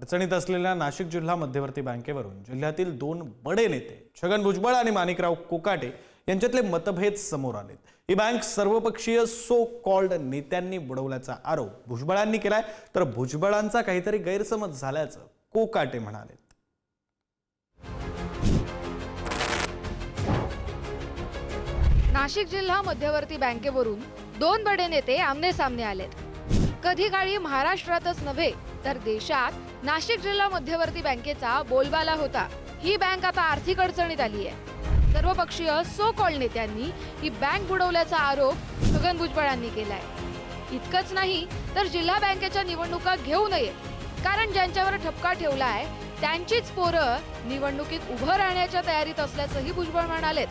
अडचणीत असलेल्या नाशिक जिल्हा मध्यवर्ती बँकेवरून जिल्ह्यातील दोन बडे नेते छगन भुजबळ आणि माणिकराव कोकाटे यांच्यातले मतभेद समोर आलेत। ही बँक सर्वपक्षीय सो कॉल्ड नेत्यांनी बुडवल्याचा आरोप भुजबळांनी केलाय, तर भुजबळांचा काहीतरी गैरसमज झाल्याचं कोकाटे म्हणाले। नाशिक जिल्हा मध्यवर्ती बँकेवरून दोन बडे नेते आमने सामने आलेत। कधी काळी महाराष्ट्रातच नव्हे तर देशात नाशिक जिल्हा मध्यवर्ती बँकेचा बोलबाला होता। ही बँक आता आर्थिक अडचणीत आली आहे। सर्वपक्षीय सो कॉल्ड नेत्यांनी ही बँक बुडवल्याचा आरोप छगन भुजबळांनी केलाय। इतकंच नाही तर जिल्हा बँकेच्या निवडणुका घेऊ नये, कारण ज्यांच्यावर ठपका ठेवलाय त्यांचीच पोरं निवडणुकीत उभं राहण्याच्या तयारीत असल्याचंही भुजबळ म्हणालेत।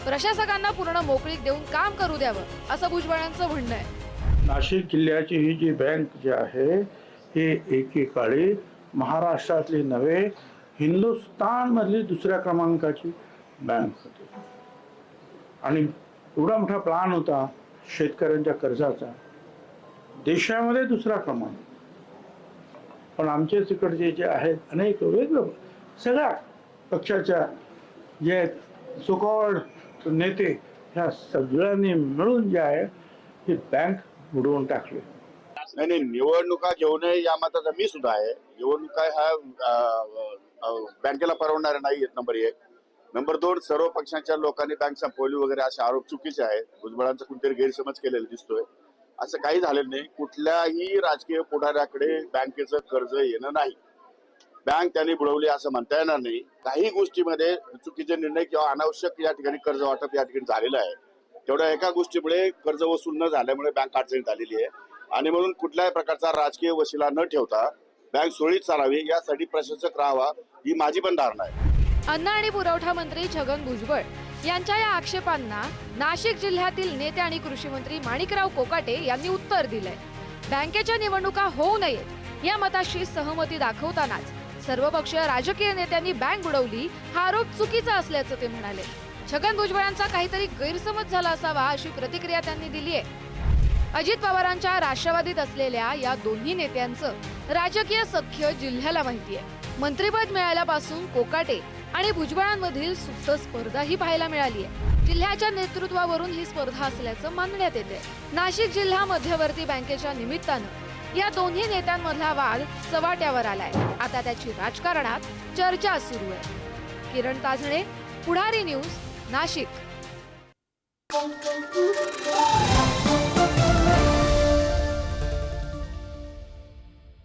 प्रशासकांना पूर्ण मोकळीक देऊन काम करू द्यावं, असं भुजबळांचं म्हणणं आहे। नाशिक जिल्ह्याची ही जी बँक जी आहे ही एकेकाळी महाराष्ट्रातली नव्हे हिंदुस्थानमधली दुसऱ्या क्रमांकाची बँक होती आणि एवढा मोठा प्लान होता शेतकऱ्यांच्या कर्जाचा, देशामध्ये दुसरा क्रमांक। पण आमचे तिकडचे जे आहेत अनेक वेगवेगळे सगळ्या पक्षाच्या जे सो कॉल्ड नेते ह्या सगळ्यांनी मिळून जे आहे ही बँक बुडवून टाकली। नाही, निवडणुका घेऊ नये या मताचा मी सुद्धा आहे। निवडणुका ह्या बँकेला परवडणाऱ्या नाही आहेत, नंबर एक। नंबर दोन, सर्व पक्षांच्या लोकांनी बँक संपवली वगैरे असे आरोप चुकीचे आहेत। भुजबळांचा कुठेतरी गैरसमज केलेला दिसतोय। असं काही झालेलं नाही। कुठल्याही राजकीय पुढाऱ्याकडे बँकेचं कर्ज येणं नाही, बँक त्यांनी बुडवली असं म्हणता येणार नाही। काही गोष्टीमध्ये चुकीचे निर्णय किंवा अनावश्यक या ठिकाणी कर्ज वाटप या ठिकाणी झालेलं आहे। तेवढ्या एका गोष्टीमुळे कर्ज वसूल न झाल्यामुळे बँक अडचणीत आलेली आहे आणि म्हणून कुठल्याही प्रकारचा राजकीय वशिला न ठेवता बँक सुरळीत चालावी यासाठी प्रशासक राहावा ही माझी पण धारणा आहे। अन्न आणि पुरवठा मंत्री छगन भुजबळ यांच्या या आक्षेपांना नाशिक जिल्ह्यातील नेते आणि कृषी मंत्री माणिकराव कोकाटे यांनी उत्तर दिलंय। बँकेच्या निवडणुका होऊ नयेत या मताशी सहमती दाखवतानाच सर्वपक्षीय राजकीय नेत्यांनी बँक बुडवली हा आरोप चुकीचा असल्याचं ते म्हणाले। छगन भुजबळांचा काहीतरी गैरसमज झाला असावा अशी प्रतिक्रिया त्यांनी दिली आहे। अजित पवारांच्या राष्ट्रवादीत असलेल्या या दोन्ही नेत्यांचं राजकीय सख्य जिल्ह्याला माहिती आहे। मंत्रिपद मिळाल्यापासून कोकाटे आणि भुजबळांमधील सुप्त स्पर्धाही पाहायला मिळाली आहे। जिल्ह्याच्या नेतृत्वावरून ही स्पर्धा असल्याचं मानण्यात येते। नाशिक जिल्हा मध्यवर्ती बँकेच्या निमित्तानं या दोन्ही नेत्यांमधला वाद चव्हाट्यावर आलाय। आता त्याची राजकारणात चर्चा सुरू आहे। किरण ताजणे, पुढारी न्यूज, नाशिक।